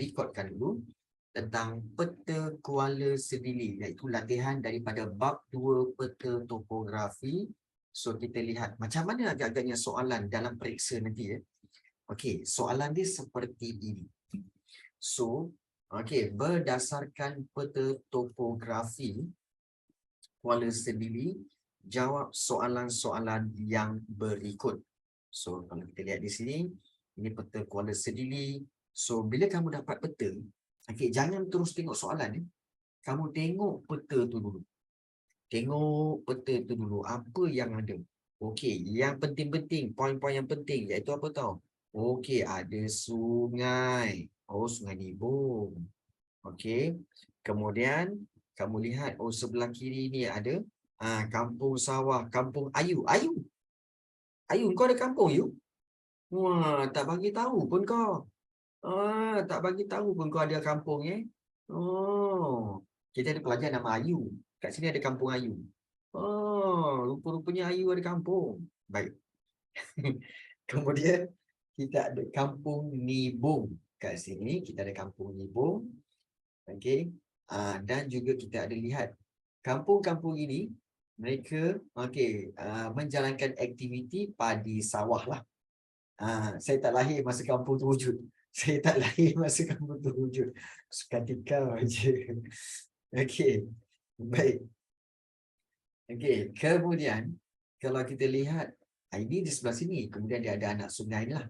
rekodkan dulu tentang peta Kuala Sedili, iaitu latihan daripada bab 2 peta topografi. So kita lihat macam mana agak-agaknya soalan dalam periksa nanti ya. Okey, soalan dia seperti ini. So, okey, berdasarkan peta topografi Kuala Sedili, jawab soalan-soalan yang berikut. So, kalau kita lihat di sini, ini peta Kuala Sedili. So, bila kamu dapat peta, okey, jangan terus tengok soalan ya. Kamu tengok peta tu dulu. Tengok peta tu dulu, apa yang ada. Okey, yang penting-penting, poin-poin yang penting iaitu apa tahu? Okey, ada sungai. Oh, Sungai Nibong. Okey. Kemudian kamu lihat oh sebelah kiri ni ada kampung sawah, kampung Ayu. Ayu. Ayu, kau ada kampung you? Wah, tak bagi tahu pun kau. Tak bagi tahu pun kau ada kampung Oh, kita ada pelajar nama Ayu. Kat sini ada kampung Ayu. Oh, rupa-rupanya Ayu ada kampung. Baik. Kemudian kita ada kampung Nibong. Kat sini kita ada kampung Nibong. Okey. Dan juga kita ada lihat kampung-kampung ini mereka menjalankan aktiviti padi sawah lah. Saya tak lahir masa kampung tu wujud. Saya tak lahir masa kampung tu wujud. Seketika aja. Okey. Baik. Okey, kemudian kalau kita lihat ini di sebelah sini, kemudian dia ada anak sungai ni lah.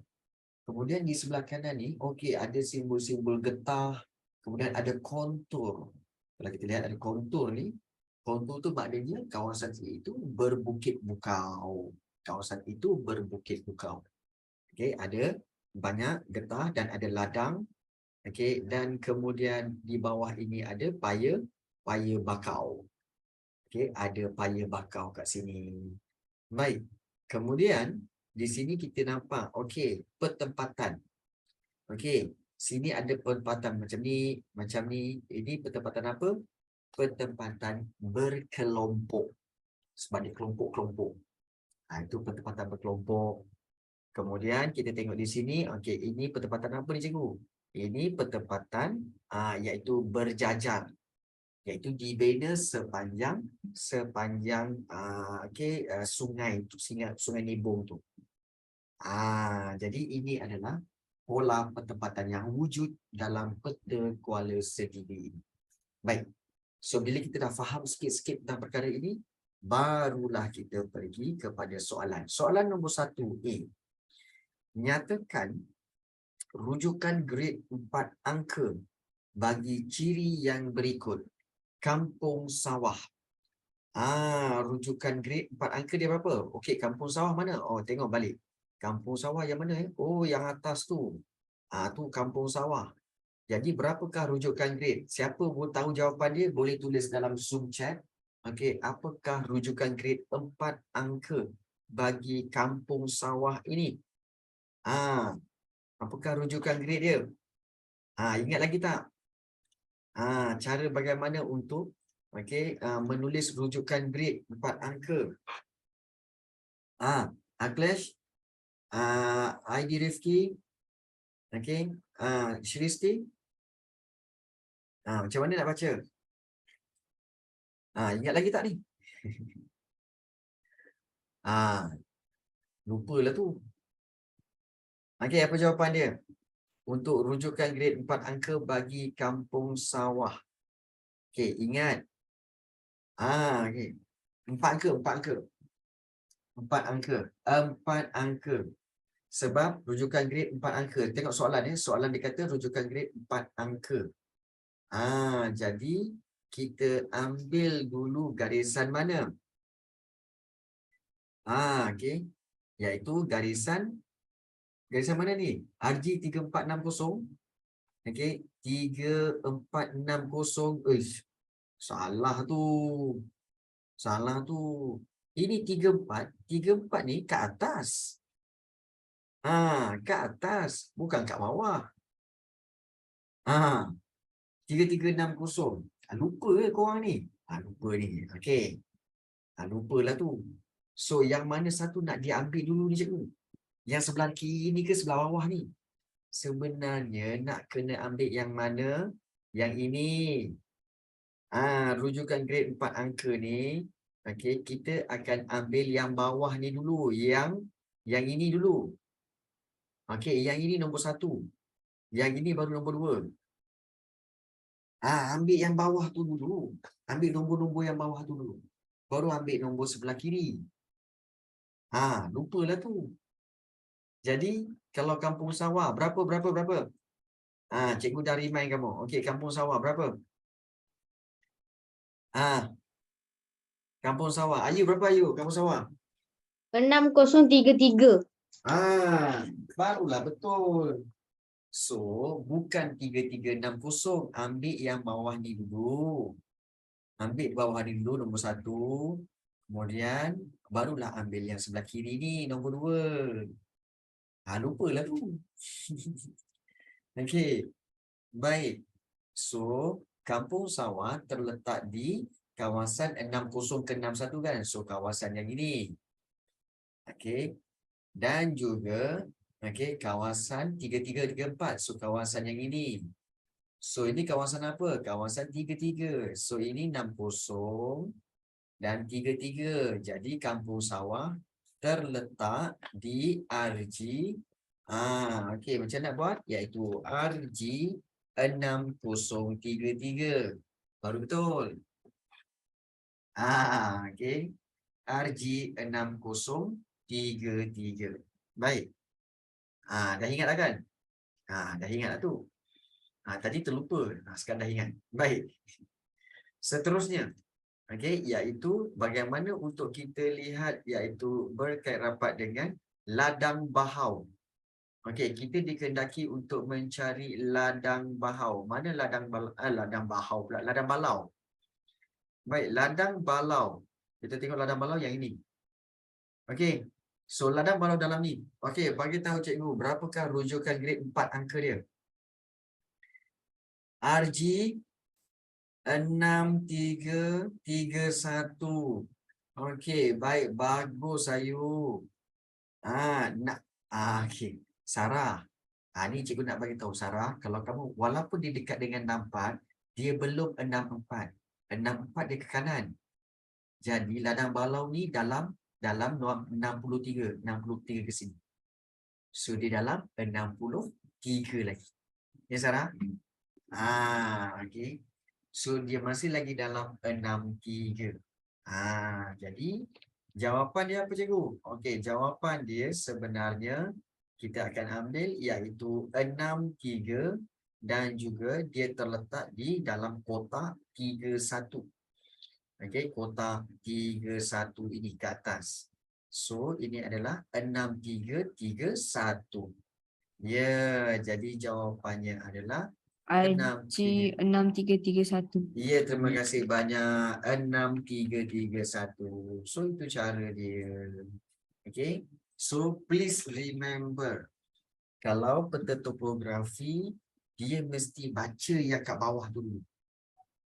Kemudian di sebelah kanan ni, okey, ada simbol-simbol getah, kemudian ada kontur. Kalau kita lihat ada kontur ni, kontur tu maknanya kawasan itu berbukit bukau. Kawasan itu berbukit bukau. Okey, ada banyak getah dan ada ladang. Okey, dan kemudian di bawah ini ada paya bakau. Okey, ada paya bakau kat sini. Baik. Kemudian di sini kita nampak okey, pertempatan. Okey, sini ada pertempatan macam ni, macam ni. Ini pertempatan apa? Pertempatan berkelompok. Sebab dia kelompok-kelompok. Itu pertempatan berkelompok. Kemudian kita tengok di sini, okey, ini pertempatan apa ni cikgu? Ini pertempatan iaitu berjajar. Iaitu dibina sepanjang sungai Nibong tu. Jadi ini adalah pola pertempatan yang wujud dalam peta Kuala Sedili ini. Baik. So bila kita dah faham sikit-sikit tentang perkara ini, barulah kita pergi kepada soalan. Soalan nombor 1A. Nyatakan rujukan grade 4 angka bagi ciri yang berikut. Kampung sawah. Rujukan grade 4 angka dia berapa? Okey, kampung sawah mana? Oh, tengok balik. Kampung sawah yang mana? Oh, yang atas tu. Tu kampung sawah. Jadi berapakah rujukan grade? Siapa tahu jawapan dia boleh tulis dalam Zoom chat. Okey, apakah rujukan grade 4 angka bagi kampung sawah ini? Apakah rujukan grade dia? Ingat lagi tak? Cara bagaimana untuk menulis rujukan grade 4 angka. Aklesh, ID Rifki, Shristi. Macam mana nak baca? Ingat lagi tak ni? Lupalah tu. Okey, apa jawapan dia? Untuk rujukan grade 4 angka bagi kampung sawah. Okey, ingat. Okey. 4 angka, 4 angka. 4 angka. 4 angka. Sebab rujukan grade 4 angka. Tengok soalan ni. Soalan dia kata rujukan grade 4 angka. Jadi kita ambil dulu garisan mana? Okey. Iaitu garisan mana ni? RG 3460. Okey, 3460. Salah tu. Salah tu. Ini 34. 34 ni kat atas. Kat atas. Bukan kat bawah. 3360. Lupa ke korang ni? Lupa ni. Okey. Lupalah tu. So, yang mana satu nak diambil dulu ni cikgu? Yang sebelah kiri ni ke sebelah bawah ni? sebenarnya nak kena ambil yang mana? Yang ini. Rujukan grade 4 angka ni. Okey, kita akan ambil yang bawah ni dulu. Yang ini dulu. Okey, yang ini nombor 1. Yang ini baru nombor 2. Ambil yang bawah tu dulu. Ambil nombor-nombor yang bawah tu dulu. Baru ambil nombor sebelah kiri. Lupalah tu. Jadi, kalau kampung sawah, berapa? Cikgu dah remind kamu. Okey, kampung sawah berapa? Kampung sawah. Ayu berapa Ayu? Kampung sawah. 6033. Barulah betul. So, bukan 3360. Ambil yang bawah ni dulu. Ambil bawah ni dulu, nombor 1. Kemudian, barulah ambil yang sebelah kiri ni, nombor 2. Lupalah tu. Okey. Baik. So, kampung sawah terletak di kawasan 60 ke 61 kan? So, kawasan yang ini. Okey. Dan juga kawasan 3334. So, kawasan yang ini. So, ini kawasan apa? Kawasan 33. So, ini 60 dan 33. Jadi, kampung sawah terletak di RG. Okey, macam nak buat? Iaitu RG 6033. Baru betul. Okey. RG 6033. Baik. Dah ingat lah kan? Dah ingat lah tu. Tadi terlupa. Sekarang dah ingat. Baik. Seterusnya. Okey, iaitu bagaimana untuk kita lihat iaitu berkait rapat dengan ladang bahau. Okey, kita dikehendaki untuk mencari ladang bahau. Mana ladang bahau pula? Ladang balau. Baik, ladang balau. Kita tengok ladang balau yang ini. Okey. So, ladang balau dalam ni. Okey, bagi tahu cikgu, berapakah rujukan grade 4 angka dia? RG 6331. Okey, baik. Bagus, Ayu. Okey. Sarah. Ni cikgu nak bagi tahu Sarah, kalau kamu, walaupun dia dekat dengan 64, dia belum 64. 64 dia ke kanan. Jadi, ladang balau ni dalam 63 ke sini. So, dia dalam 63 lagi. Ya, Sarah? Okey. So, dia masih lagi dalam 63. Jadi, jawapan dia apa, cikgu? Okey, jawapan dia sebenarnya kita akan ambil iaitu 63 dan juga dia terletak di dalam kotak 31. Okey, kotak 31 ini ke atas. So, ini adalah 6331. Ya, jadi jawapannya adalah RG 6331. Ya, terima kasih banyak. 6331. So, itu cara dia. Okay. So, please remember. Kalau peta topografi, dia mesti baca yang kat bawah dulu.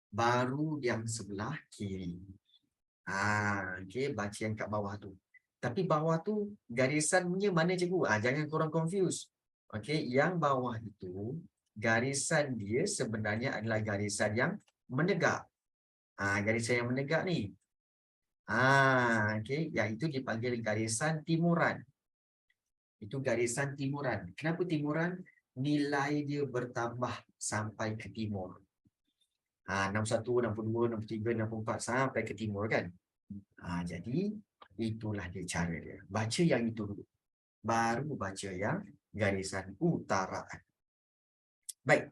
Baru yang sebelah kiri. Okay, baca yang kat bawah tu. Tapi bawah tu, garisannya mana cikgu? Jangan korang confuse. Okay, yang bawah itu, garisan dia sebenarnya adalah garisan yang menegak. Garisan yang menegak ni. Okay, yang itu dipanggil garisan timuran. Itu garisan timuran. Kenapa timuran? Nilai dia bertambah sampai ke timur. 61, 62, 63, 64 sampai ke timur kan. Jadi itulah dia cara dia. Baca yang itu dulu. Baru baca yang garisan utara. Baik.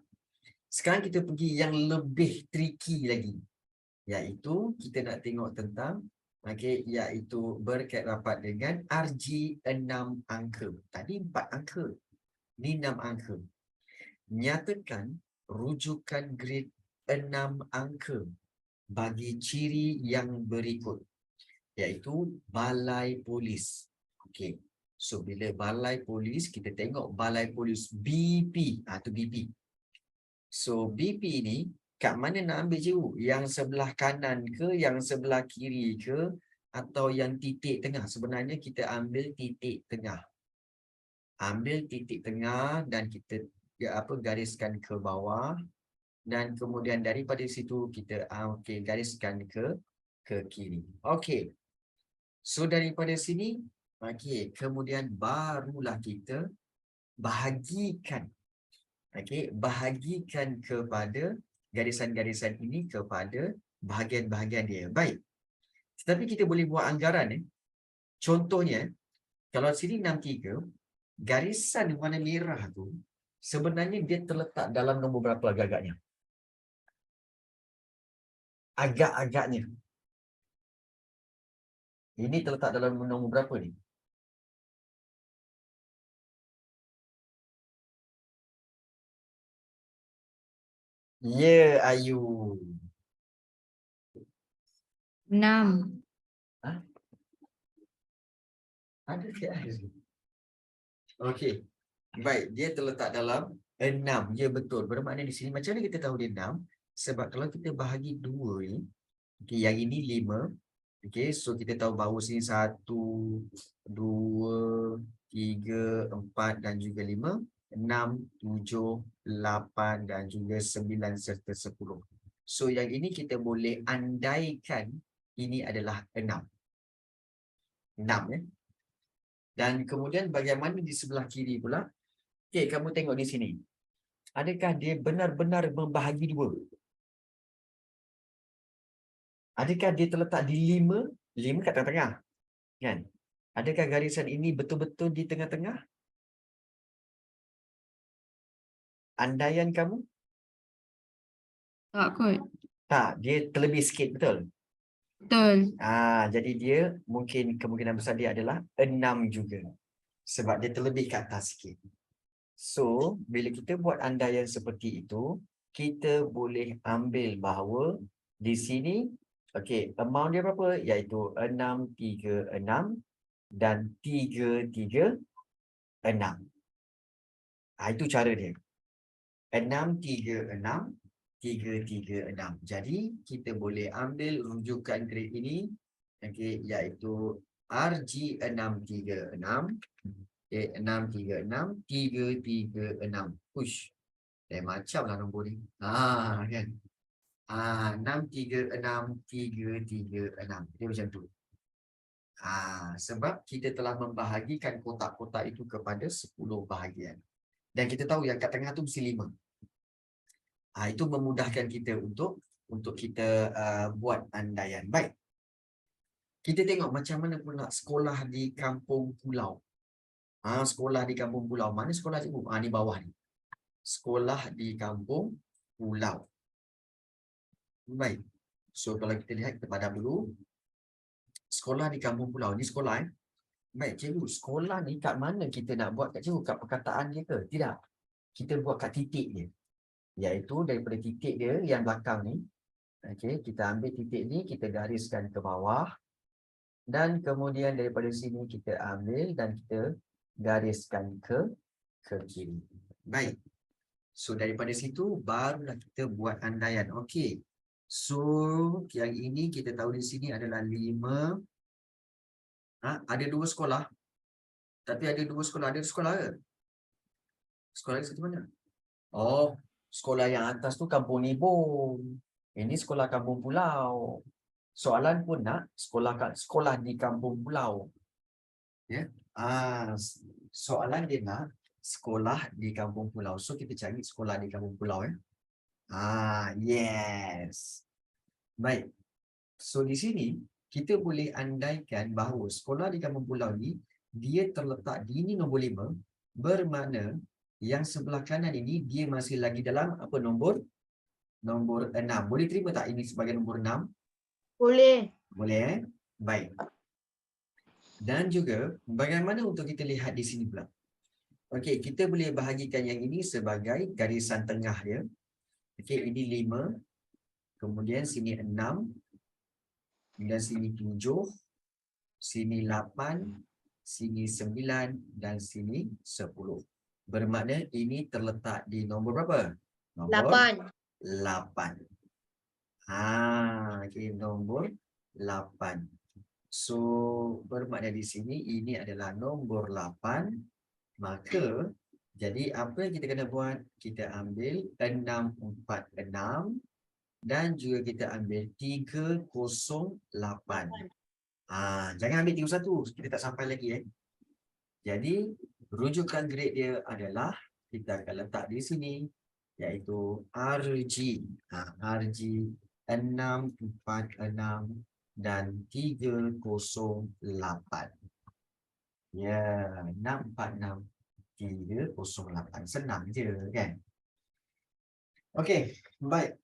Sekarang kita pergi yang lebih tricky lagi. Iaitu kita nak tengok tentang iaitu berkait rapat dengan RG 6 angka. Tadi 4 angka. Ni 6 angka. Nyatakan rujukan grade 6 angka bagi ciri yang berikut. Iaitu balai polis. Okey. So bila balai polis, kita tengok balai polis BP. Tu BP. So BP ni kat mana nak ambil cikgu? Yang sebelah kanan ke, yang sebelah kiri ke, atau yang titik tengah? Sebenarnya kita ambil titik tengah. ambil titik tengah dan kita gariskan ke bawah, dan kemudian daripada situ kita gariskan ke kiri. Okey. So daripada sini, okey, kemudian barulah kita bahagikan. Okey, bahagikan kepada garisan-garisan ini kepada bahagian-bahagian dia. Baik. Tetapi kita boleh buat anggaran. Contohnya, kalau sini 63, garisan warna merah tu sebenarnya dia terletak dalam nombor berapa agak-agaknya? Agak-agaknya. Ini terletak dalam nombor berapa ni? Ya, Ayu. 6. Ha? Ada ke Ayu? Okey. Baik, dia terletak dalam 6. Ya, betul. Bermakna di sini macam mana kita tahu dia 6? Sebab kalau kita bahagi 2 ni, okay, yang ini 5. Okey, so kita tahu bahawa sini 1, 2, 3, 4 dan juga 5, 6, 7, 8 dan juga 9 serta 10. So yang ini kita boleh andaikan ini adalah 6. 6 ya. Dan kemudian bagaimana di sebelah kiri pula? Okey, kamu tengok di sini. Adakah dia benar-benar membahagi 2? Adakah dia terletak di 5? 5 kat tengah-tengah. Kan? Adakah garisan ini betul-betul di tengah-tengah? Andaian kamu? Tak kot. Tak, dia terlebih sikit, betul? Betul. Jadi dia mungkin kemungkinan besar dia adalah 6 juga. Sebab dia terlebih ke atas sikit. So, bila kita buat andaian seperti itu, kita boleh ambil bahawa di sini, okey, amount dia berapa? Iaitu 636 dan 336. Itu cara dia. 636, 336. Jadi, kita boleh ambil rujukan grade ini, okey, iaitu RG636, 636, 336. Push. Macam lah nombor ni. Kan? 636, 336. Dia macam tu. Sebab kita telah membahagikan kotak-kotak itu kepada 10 bahagian. Dan kita tahu yang kat tengah tu mesti 5. Itu memudahkan kita untuk kita buat andaian. Baik. Kita tengok macam mana pula sekolah di kampung pulau. Sekolah di kampung pulau. Mana sekolah cikgu? Ni bawah ni. Sekolah di kampung pulau. Baik. So, kalau kita lihat, kita padam dulu. Sekolah di kampung pulau. Ni sekolah. Baik, cikgu. Sekolah ni kat mana kita nak buat kat cikgu? Kat perkataan dia ke? Tidak. Kita buat kat titik dia. Iaitu daripada titik dia yang belakang ni. Okey, kita ambil titik ni, kita gariskan ke bawah. Dan kemudian daripada sini kita ambil dan kita gariskan ke kiri. Baik. So daripada situ barulah kita buat andaian. Okey. So yang ini kita tahu di sini adalah 5. Ada 2 sekolah. Tapi ada 2 sekolah. Ada sekolah ke? Sekolah satu mana? Oh, sekolah yang atas tu kampung Nibong. Ini sekolah kampung pulau. Soalan pun nak sekolah di kampung pulau. Ya. Soalan dia nak sekolah di kampung pulau. So kita cari sekolah di kampung pulau ya. Yes. Baik. So di sini kita boleh andaikan bahawa sekolah di kampung pulau ni dia terletak di ini nombor 5, bermakna yang sebelah kanan ini dia masih lagi dalam apa nombor 6. Boleh terima tak ini sebagai nombor 6? Boleh. Boleh. Baik. Dan juga bagaimana untuk kita lihat di sini pula? Okey, kita boleh bahagikan yang ini sebagai garisan tengah dia. Okey, ini 5. Kemudian sini 6. Kemudian sini 7. Sini 8. Sini 9 dan sini 10. Bermakna ini terletak di nombor berapa? Nombor 8. Okey, nombor 8. So, bermakna di sini ini adalah nombor 8 Maka, jadi apa yang kita kena buat? Kita ambil 646 dan juga kita ambil 308. Jangan ambil 31, kita tak sampai lagi. Jadi, rujukan grade dia adalah, kita akan letak di sini, iaitu RG. RG 646 dan 308. Ya, 646, 308. Senang je kan? Okey, baik.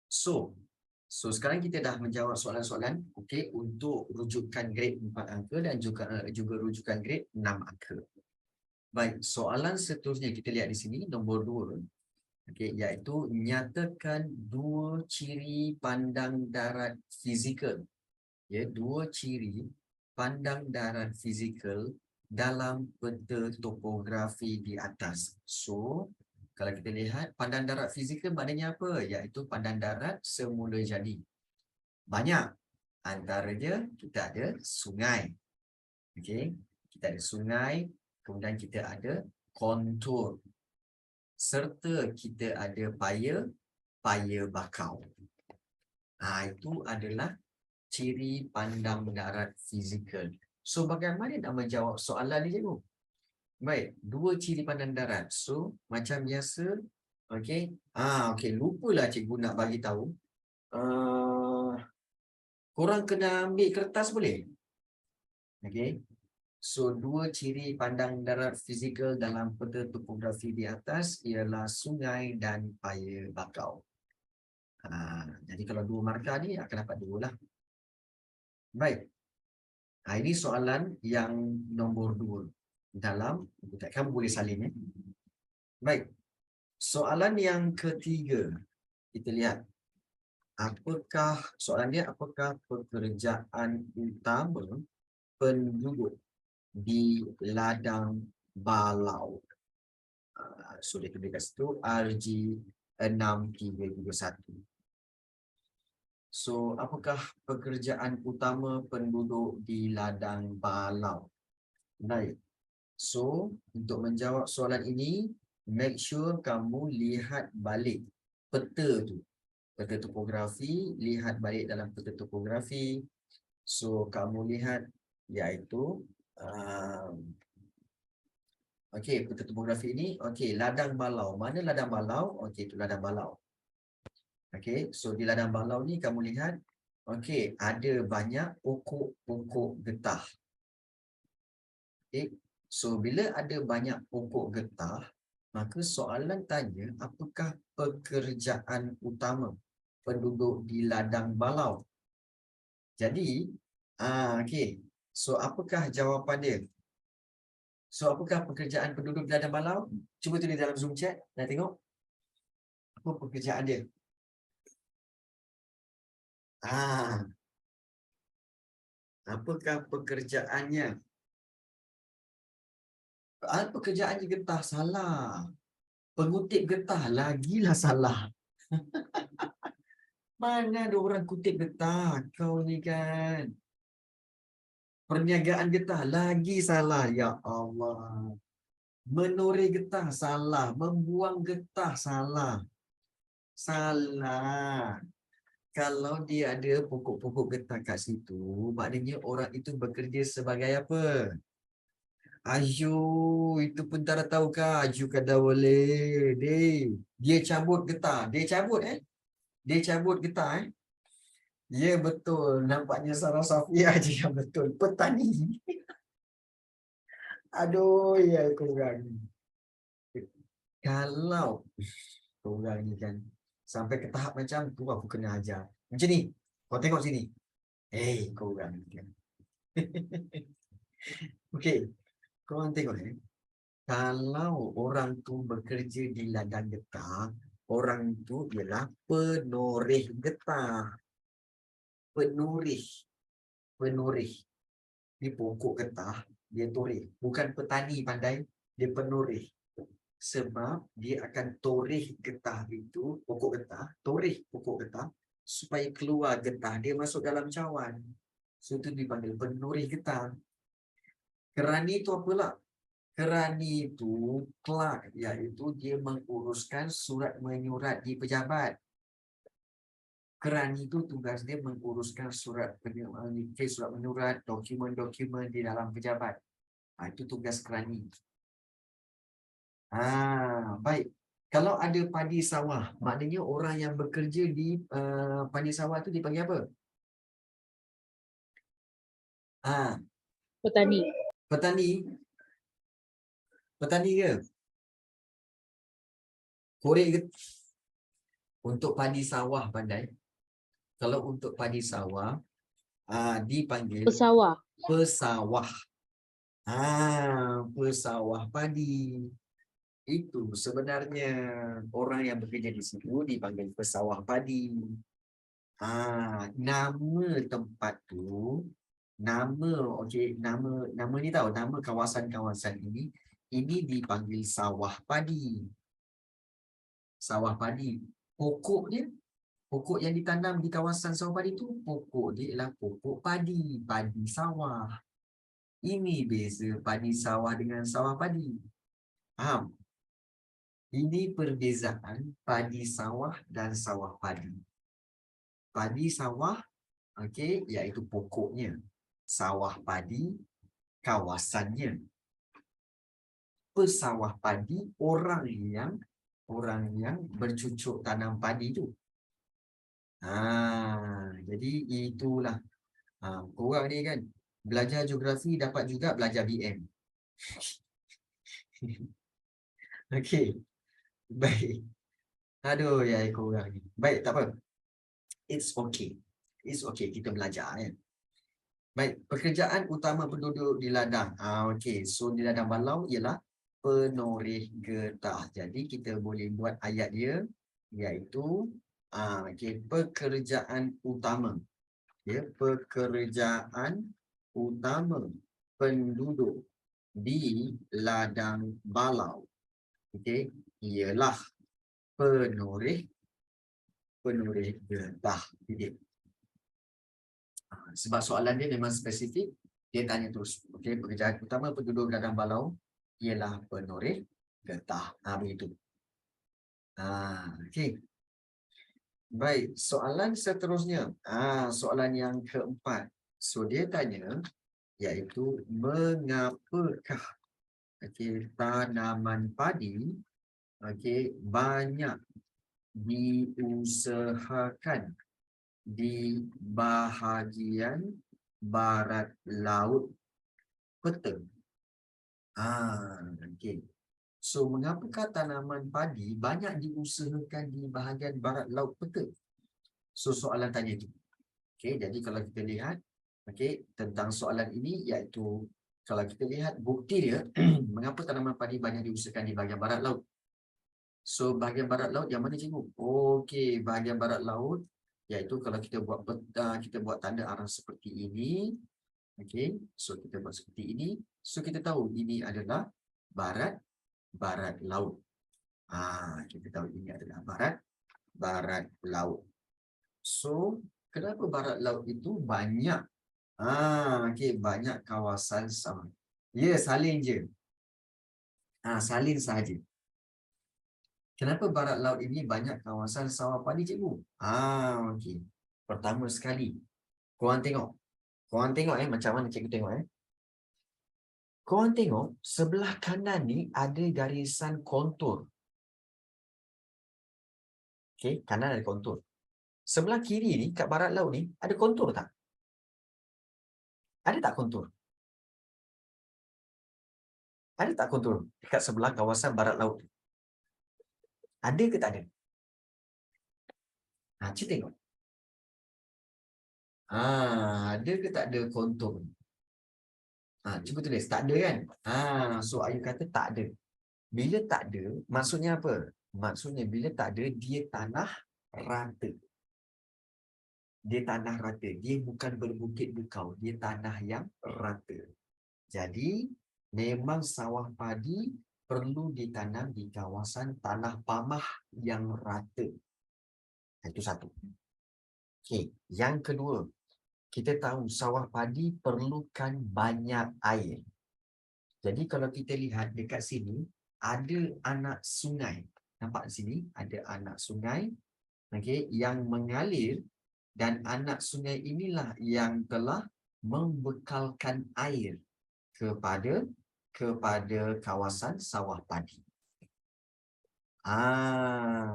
So sekarang kita dah menjawab soalan-soalan untuk rujukan grade 4 angka dan juga rujukan grade 6 angka. Baik, soalan seterusnya kita lihat di sini nombor 2. Iaitu nyatakan dua ciri pandang darat fizikal. Dua ciri pandang darat fizikal dalam peta topografi di atas. So, kalau kita lihat pandang darat fizikal maknanya apa? Iaitu pandang darat semula jadi. Banyak. Antaranya kita ada sungai. Kita ada sungai, kemudian kita ada kontur. Serta kita ada paya bakau. Itu adalah ciri pandang darat fizikal. So, bagaimana nak menjawab soalan ni, cikgu? Baik, dua ciri pandang darat. So, macam biasa, lupalah cikgu nak bagi tahu. Korang kena ambil kertas boleh? So, dua ciri pandang darat fizikal dalam peta topografi di atas ialah sungai dan paya bakau. Jadi kalau dua markah ni akan dapat 2 lah. Baik. Ini soalan yang nombor 2 dalam kamu boleh salin ya. Baik. Soalan yang ketiga. Kita lihat. Soalan dia apakah pekerjaan utama penduduk di ladang balau? So dia tulis kat situ RG 6331. So, apakah pekerjaan utama penduduk di ladang balau? Baik. So, untuk menjawab soalan ini, make sure kamu lihat balik peta tu. Peta topografi, lihat balik dalam peta topografi. So, kamu lihat iaitu peta topografi ini. Ladang balau. Mana ladang balau? Itu ladang balau. So di ladang balau ni kamu lihat, ada banyak pokok-pokok getah. So bila ada banyak pokok getah, maka soalan tanya apakah pekerjaan utama penduduk di ladang balau? Jadi, so apakah jawapan dia? So apakah pekerjaan penduduk di ladang balau? Cuba tulis dalam Zoom chat, nak tengok. Apa pekerjaan dia? Apakah pekerjaannya? Pekerjaannya getah, salah. Pengutip getah, lagilah salah. Mana ada orang kutip getah? Kau ni kan. Perniagaan getah, lagi salah. Ya Allah. Menoreh getah, salah. Membuang getah, salah. Salah. Kalau dia ada pokok-pokok getah kat situ, maknanya orang itu bekerja sebagai apa? Ayu, itu pun tak tahu kah? Ayu kada boleh. Dia cabut getah. Dia cabut Dia cabut getah Ya betul. Nampaknya Sarah Safia je yang betul. Petani. Aduh, ya korang. Kalau korang ni kan sampai ke tahap macam tu, aku kena ajar. Macam ni. Kau tengok sini. Korang ni kan. Okey. Korang tengok kalau orang tu bekerja di ladang getah, orang tu ialah penoreh getah. Penoreh. Di pokok getah, dia toreh. Bukan petani pandai, dia penoreh. Sebab dia akan toreh getah itu, pokok getah, toreh pokok getah, supaya keluar getah dia masuk dalam cawan. So, itu dipanggil penoreh getah. Kerani itu apalah? Kerani itu clerk, iaitu dia menguruskan surat menyurat di pejabat. Kerani itu tugas dia menguruskan surat menyurat, dokumen-dokumen di dalam pejabat. Itu tugas kerani. Baik. Kalau ada padi sawah, maknanya orang yang bekerja di padi sawah itu dipanggil apa? Petani. Petani. Petani ke? Korek ke? Untuk padi sawah pandai. Kalau untuk padi sawah, dipanggil Pesawah. pesawah. Pesawah padi. Itu sebenarnya orang yang bekerja di situ dipanggil pesawah padi. Nama tempat tu, nama ni tahu, nama kawasan-kawasan ini dipanggil sawah padi. Sawah padi. Pokok yang ditanam di kawasan sawah padi tu, pokok dia ialah pokok padi, padi sawah. Ini beza padi sawah dengan sawah padi. Faham? Ini perbezaan padi sawah dan sawah padi. Padi sawah, okey, iaitu pokoknya. Sawah padi, kawasannya. Pesawah padi, orang yang bercucuk tanam padi tu. Jadi itulah. Korang ni kan belajar geografi dapat juga belajar BM. Okey. Baik. Aduh, ya korang ni. Baik, tak apa. It's okay. It's okay, kita belajar kan. Baik, pekerjaan utama penduduk di ladang. Okey, so di ladang balau ialah penoreh getah. Jadi kita boleh buat ayat dia, iaitu okey, pekerjaan utama. Ya, pekerjaan utama penduduk di ladang balau, okey, ialah penoreh getah. Sebab soalan dia memang spesifik, dia tanya terus. Okey, pekerjaan utama penduduk ladang balau ialah penoreh getah. Begitu. Okey. Baik, soalan seterusnya. Soalan yang keempat. So dia tanya, iaitu mengapakah tanaman padi banyak diusahakan di bahagian barat laut peta. So mengapakah tanaman padi banyak diusahakan di bahagian barat laut peta? So soalan tanya itu. Jadi kalau kita lihat tentang soalan ini, iaitu kalau kita lihat bukti dia, mengapa tanaman padi banyak diusahakan di bahagian barat laut. So bahagian barat laut yang mana cikgu? Bahagian barat laut, iaitu kalau kita buat peta, kita buat tanda arah seperti ini. So kita buat seperti ini. So kita tahu ini adalah barat laut. Kita tahu ini adalah barat laut. So kenapa barat laut itu banyak? Banyak kawasan sama. Salin je. Salin sahaja. Kenapa barat laut ini banyak kawasan sawah padi, cikgu? Pertama sekali, korang tengok. Macam mana cikgu tengok Korang tengok sebelah kanan ni ada garisan kontur. Kanan ada kontur. Sebelah kiri ni kat barat laut ni ada kontur tak? Ada tak kontur? Ada tak kontur dekat sebelah kawasan barat laut? Ada ke tak ada? Cik tengok. Ada ke tak ada kontur? Cuba tulis. Tak ada kan? So Ayu kata tak ada. Bila tak ada, maksudnya apa? Maksudnya bila tak ada, dia tanah rata. Dia tanah rata. Dia bukan berbukit bukau. Dia tanah yang rata. Jadi, memang sawah padi perlu ditanam di kawasan tanah pamah yang rata. Itu satu. Yang kedua, kita tahu sawah padi perlukan banyak air. Jadi kalau kita lihat dekat sini, ada anak sungai. Nampak di sini, ada anak sungai, okey, yang mengalir, dan anak sungai inilah yang telah membekalkan air kepada kawasan sawah padi.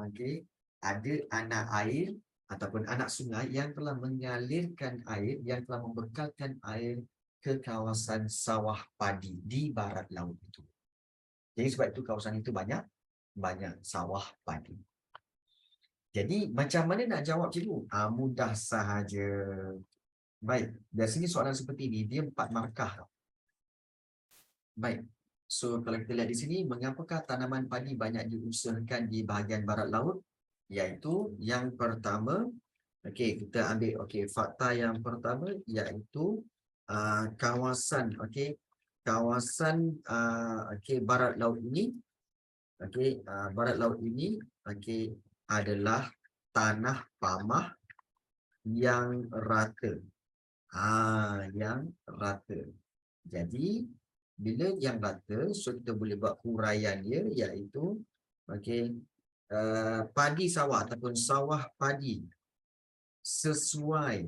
Okey. Ada anak air ataupun anak sungai yang telah mengalirkan air, yang telah membekalkan air ke kawasan sawah padi di barat laut itu. Jadi sebab itu kawasan itu banyak sawah padi. Jadi macam mana nak jawab cikgu? Mudah sahaja. Baik, biasanya soalan seperti ini dia 4 markah. Baik. So kalau kita lihat di sini, mengapakah tanaman padi banyak diusahakan di bahagian barat laut? Iaitu yang pertama, okey, kita ambil fakta yang pertama iaitu kawasan barat laut ini, barat laut ini adalah tanah pamah yang rata. Yang rata. Jadi bila yang rata, so kita boleh buat huraian dia iaitu padi sawah ataupun sawah padi sesuai.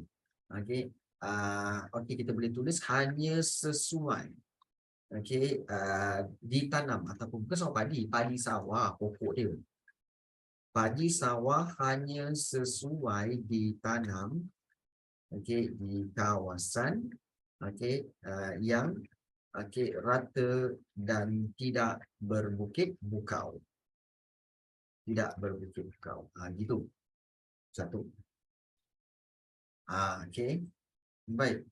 Kita boleh tulis hanya sesuai ditanam, ataupun bukan sawah padi, padi sawah pokok dia. Padi sawah hanya sesuai ditanam di kawasan yang rata dan tidak berbukit-bukau. Tidak berbukit-bukau. Gitu. Satu. Baik.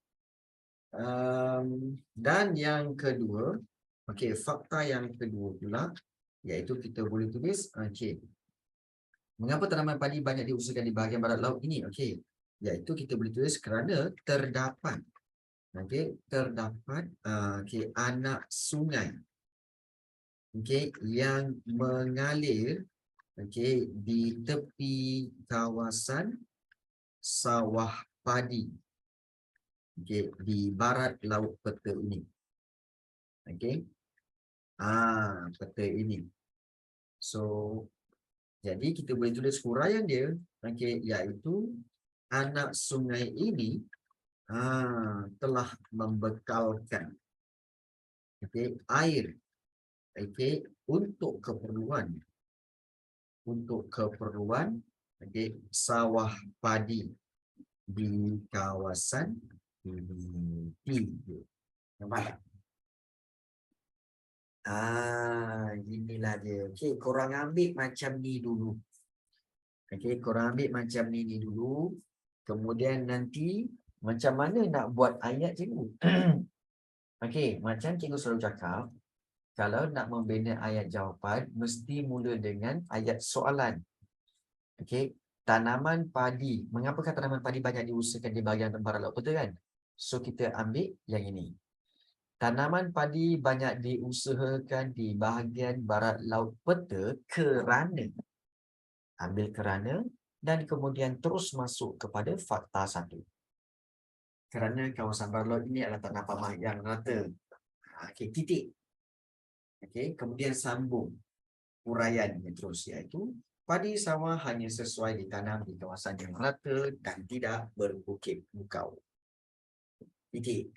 Dan yang kedua, fakta yang kedua pula, iaitu kita boleh tulis, mengapa tanaman padi banyak diusahakan di bahagian barat laut ini? Iaitu kita boleh tulis kerana terdapat anak sungai yang mengalir di tepi kawasan sawah padi di barat laut peta ini. Peta ini. So jadi kita boleh tulis huraian dia, iaitu anak sungai ini telah membekalkan air untuk keperluan sawah padi di kawasan ini. Nampak tak? Inilah dia. Korang ambil macam ni dulu. Korang ambil macam ni dulu. Kemudian nanti macam mana nak buat ayat cikgu? Macam cikgu selalu cakap, kalau nak membina ayat jawapan, mesti mula dengan ayat soalan. Tanaman padi. Mengapakah tanaman padi banyak diusahakan di bahagian barat laut? Betul kan? So, kita ambil yang ini. Tanaman padi banyak diusahakan di bahagian barat laut peta kerana. Ambil kerana dan kemudian terus masuk kepada fakta satu. Kerana kawasan barat laut ini adalah tanah pamah yang rata. Titik. Kemudian sambung huraian terus, iaitu padi sawah hanya sesuai ditanam di kawasan yang rata dan tidak berbukit-bukau. Titik.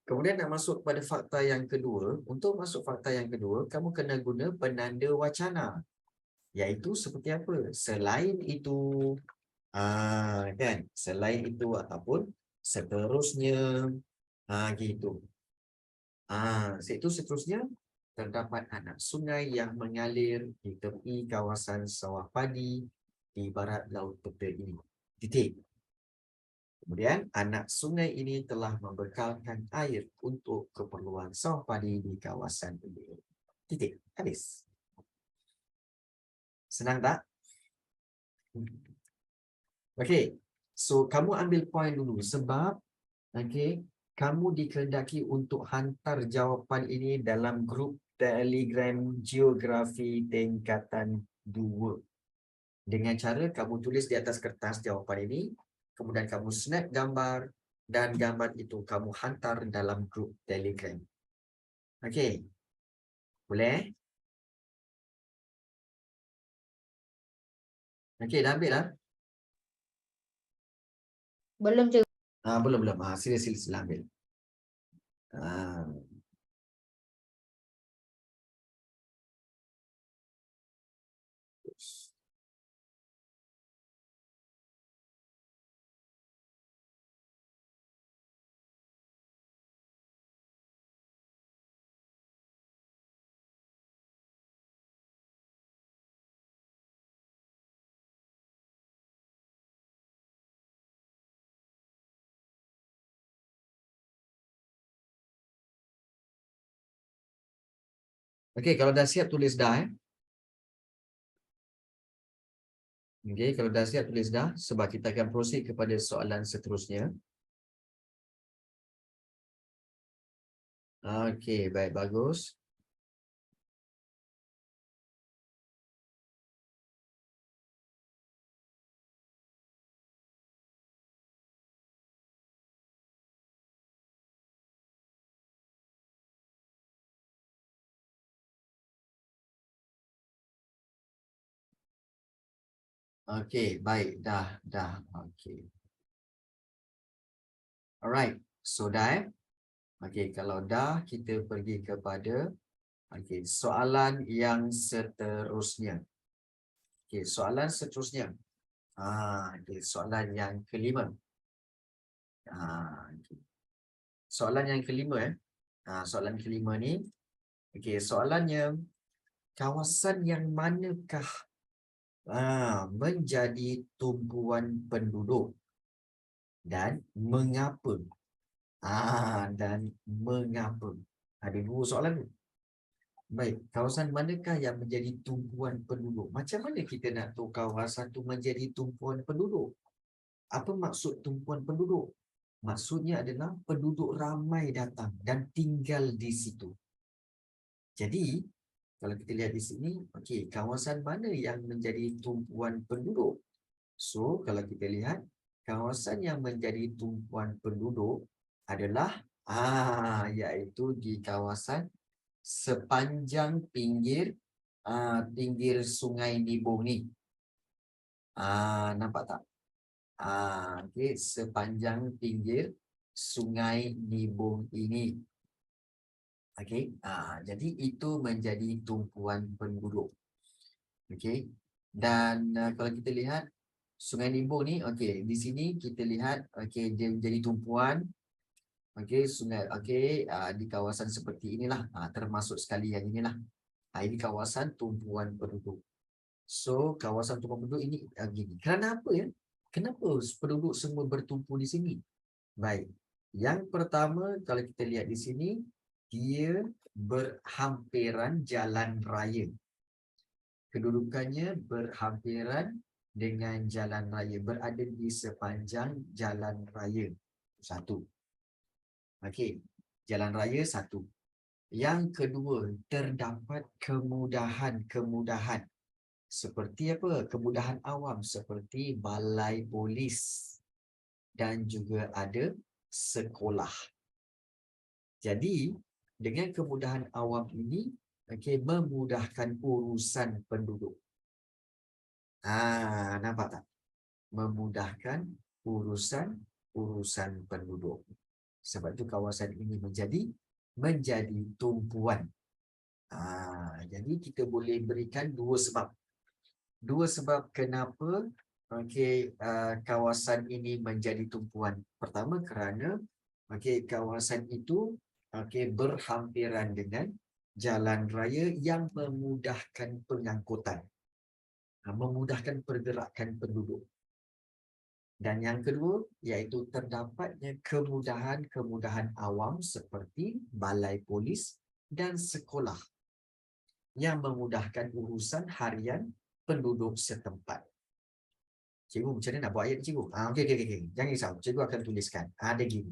Kemudian nak masuk pada fakta yang kedua. Untuk masuk fakta yang kedua, kamu kena guna penanda wacana. Iaitu seperti apa? Selain itu, kan? Selain itu ataupun seterusnya. Gitu. Seterusnya, terdapat anak sungai yang mengalir di tepi kawasan sawah padi di barat laut peta ini. Titik. Kemudian, anak sungai ini telah membekalkan air untuk keperluan sawah padi di kawasan ini. Titik. Habis. Senang tak? So, kamu ambil poin dulu sebab kamu dikehendaki untuk hantar jawapan ini dalam grup Telegram Geografi tingkatan 2. Dengan cara kamu tulis di atas kertas jawapan ini, kemudian kamu snap gambar, dan gambar itu kamu hantar dalam grup Telegram. Okey. Boleh? Okey, dah ambil dah? Belum cikgu. Belum. Sila ambil. Ah. Okey, kalau dah siap tulis dah Okey, kalau dah siap tulis dah sebab kita akan proceed kepada soalan seterusnya. Okey, baik, bagus. Okey, baik, dah. Okey. Alright, so dah Okey, kalau dah kita pergi kepada soalan yang seterusnya. Okey, soalan seterusnya. Okey, soalan yang kelima. Okey. Soalan yang kelima soalan kelima ni. Okey, soalannya kawasan yang manakah menjadi tumpuan penduduk dan mengapa? Dan mengapa? Ada dua soalan tu. Baik, kawasan manakah yang menjadi tumpuan penduduk? Macam mana kita nak tahu kawasan tu menjadi tumpuan penduduk? Apa maksud tumpuan penduduk? Maksudnya adalah penduduk ramai datang dan tinggal di situ. Jadi, kalau kita lihat di sini, okey, kawasan mana yang menjadi tumpuan penduduk? So, kalau kita lihat, kawasan yang menjadi tumpuan penduduk adalah iaitu di kawasan sepanjang pinggir Sungai Nibong ni. Nampak tak? Okey, sepanjang pinggir Sungai Nibong ini. Okey, jadi itu menjadi tumpuan penduduk. Okey. Dan kalau kita lihat Sungai Nibong ni, okey, di sini kita lihat okey dia menjadi tumpuan. Okey, sungai di kawasan seperti inilah, termasuk sekali yang inilah. Ini kawasan tumpuan penduduk. So, kawasan tumpuan penduduk ini gini. Kerana apa ya? Kenapa penduduk semua bertumpu di sini? Baik. Yang pertama, kalau kita lihat di sini, dia berhampiran jalan raya. Kedudukannya berhampiran dengan jalan raya, berada di sepanjang jalan raya. Satu. Okey, jalan raya satu. Yang kedua, terdapat kemudahan-kemudahan. Seperti apa? Kemudahan awam seperti balai polis dan juga ada sekolah. Jadi, dengan kemudahan awam ini, memudahkan urusan penduduk. Nampak tak? Memudahkan urusan penduduk. Sebab itu kawasan ini menjadi tumpuan. Jadi kita boleh berikan dua sebab. Dua sebab kenapa kawasan ini menjadi tumpuan. Pertama, kerana kawasan itu berhampiran dengan jalan raya yang memudahkan pengangkutan. Memudahkan pergerakan penduduk. Dan yang kedua, iaitu terdapatnya kemudahan-kemudahan awam seperti balai polis dan sekolah yang memudahkan urusan harian penduduk setempat. Cikgu, macam mana nak buat ayat cikgu? Okey. Jangan risau, cikgu akan tuliskan. Ada gini.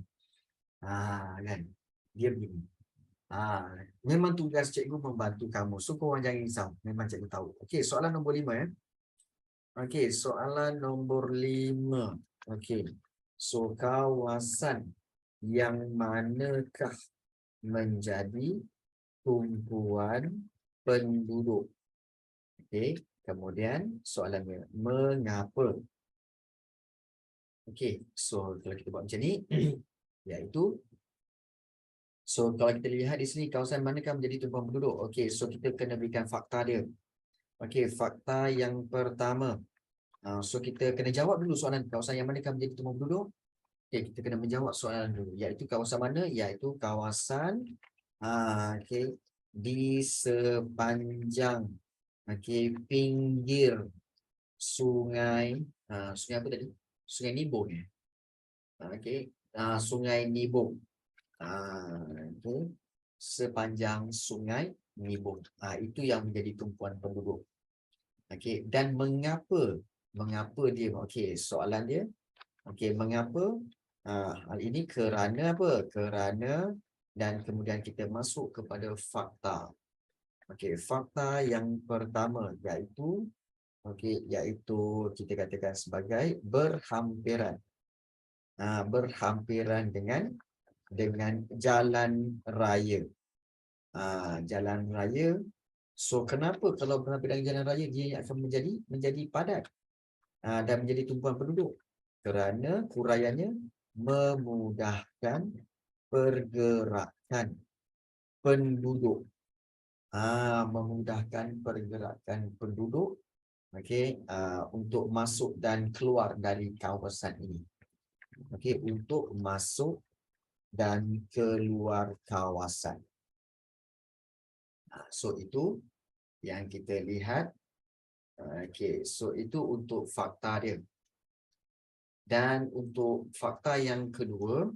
Kan? Dia begini. Memang tugas cikgu membantu kamu. So, korang jangan risau. Memang cikgu tahu. Okey, soalan nombor 5 ya. Okey, soalan nombor 5. Okey. So, kawasan yang manakah menjadi tumpuan penduduk. Okey, kemudian soalannya mengapa? Okey, so kalau kita buat macam ni iaitu kalau kita lihat di sini kawasan manakah menjadi tumpuan penduduk. Okey, so kita kena berikan fakta dia. Okey, fakta yang pertama. So kita kena jawab dulu soalan kawasan yang manakah menjadi tumpuan penduduk. Okey, kita kena menjawab soalan dulu iaitu kawasan mana? Iaitu kawasan okey di sepanjang pinggir sungai sungai apa tadi? Sungai Nibong ya. Okey, Sungai Nibong. Okey, sepanjang sungai Nibong. Itu yang menjadi tumpuan penduduk. Okey, dan mengapa? Mengapa dia? Okey, soalan dia. Okey, mengapa? Hal ini kerana apa? Kerana dan kemudian kita masuk kepada fakta. Okey, fakta yang pertama iaitu iaitu kita katakan sebagai berhampiran. Berhampiran dengan jalan raya. Jalan raya. So kenapa kalau berhampiran dengan jalan raya dia akan menjadi padat dan menjadi tumpuan penduduk? Kerana huraiannya memudahkan pergerakan penduduk. Memudahkan pergerakan penduduk untuk masuk dan keluar dari kawasan ini. Untuk masuk dan keluar kawasan. So itu yang kita lihat. So itu untuk fakta dia. Dan untuk fakta yang kedua,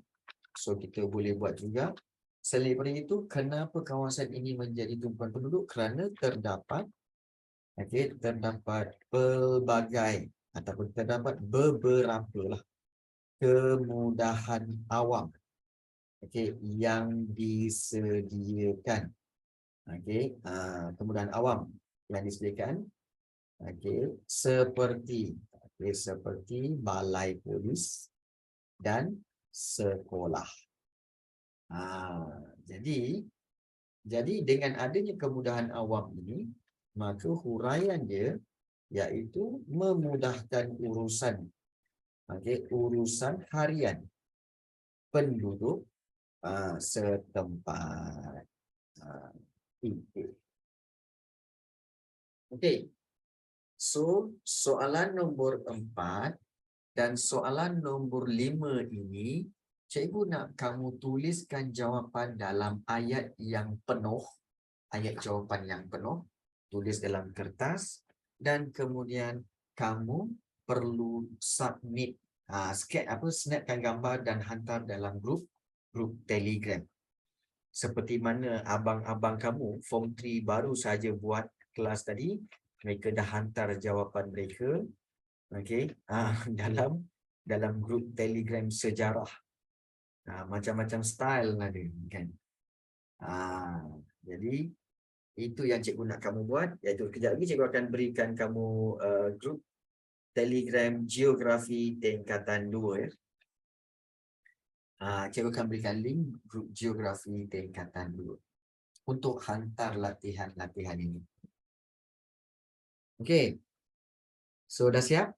so kita boleh buat juga. Selain daripada itu, kenapa kawasan ini menjadi tumpuan penduduk? Kerana terdapat pelbagai ataupun terdapat beberapa lah kemudahan awam yang disediakan. Kemudahan awam yang disediakan seperti balai polis dan sekolah. Jadi dengan adanya kemudahan awam ini, maka huraian dia iaitu memudahkan urusan harian penduduk setempat. Okey. So soalan nombor 4 dan soalan nombor 5 ini, cikgu nak kamu tuliskan jawapan dalam ayat yang penuh, ayat jawapan yang penuh, tulis dalam kertas dan kemudian kamu perlu submit, snapkan gambar dan hantar dalam grup Telegram. Seperti mana abang-abang kamu form 3 baru saja buat kelas tadi, mereka dah hantar jawapan mereka dalam grup Telegram sejarah. Macam-macam style ada kan. Jadi itu yang cikgu nak kamu buat, iaitu kejap lagi cikgu akan berikan kamu grup Telegram Geografi tingkatan 2 ya. Cikgu akan berikan link grup Geografi tingkatan 2 untuk hantar latihan-latihan ini. Okey. So dah siap?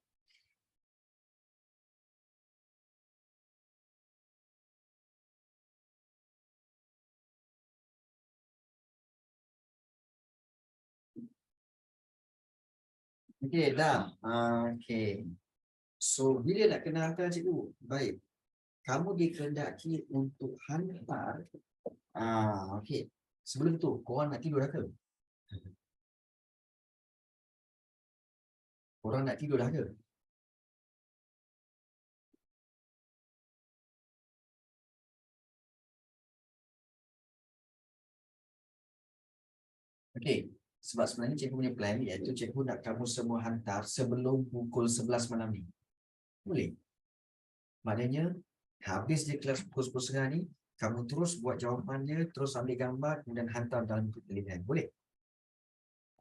Okey, dah. Okey. So bila nak kena hantar cikgu? Baik. Kamu dikehendaki untuk hantar. Okey. Sebelum tu, korang nak tidur dah ke? Korang nak tidur dah ke? Okey. Sebab sebenarnya cikgu punya plan iaitu cikgu nak kamu semua hantar sebelum pukul 11 malam ni. Boleh? Maknanya, habis je kelas pukul 10.30 ni, kamu terus buat jawapan dia, terus ambil gambar, kemudian hantar dalam Telegram. Boleh?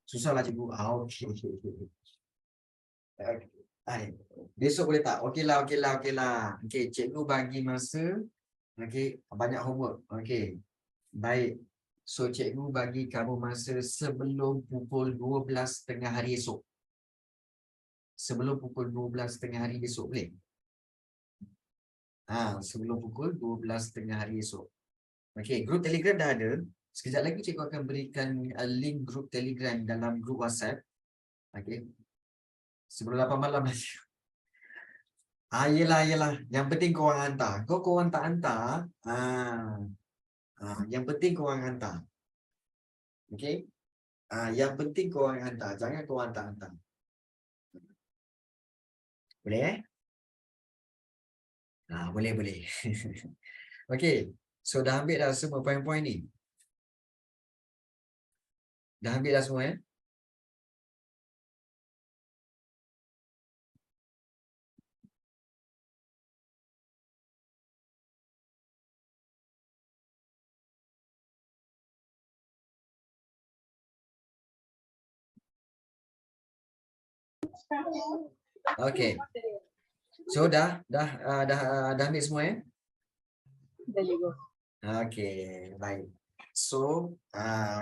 Susahlah cikgu. Okey. Besok boleh tak? Okeylah. Okey, cikgu bagi masa. Okey, banyak homework. Okey. Baik. So cikgu bagi kamu masa sebelum pukul 12.30 hari esok. Sebelum pukul 12.30 hari esok boleh? Sebelum pukul 12.30 hari esok. Okey, grup Telegram dah ada. Sekejap lagi cikgu akan berikan link grup Telegram dalam grup WhatsApp. Okey. Sebelum 8 malam lagi. Yelah. Yang penting korang hantar. Korang tak hantar. Yang penting korang hantar. Okey. Yang penting korang hantar. Jangan korang tak hantar. Boleh boleh. Okey. So dah ambil dah semua poin-poin ni. Dah ambil dah semua Okey. So dah ambil semua Dah juga. Okey, baik. So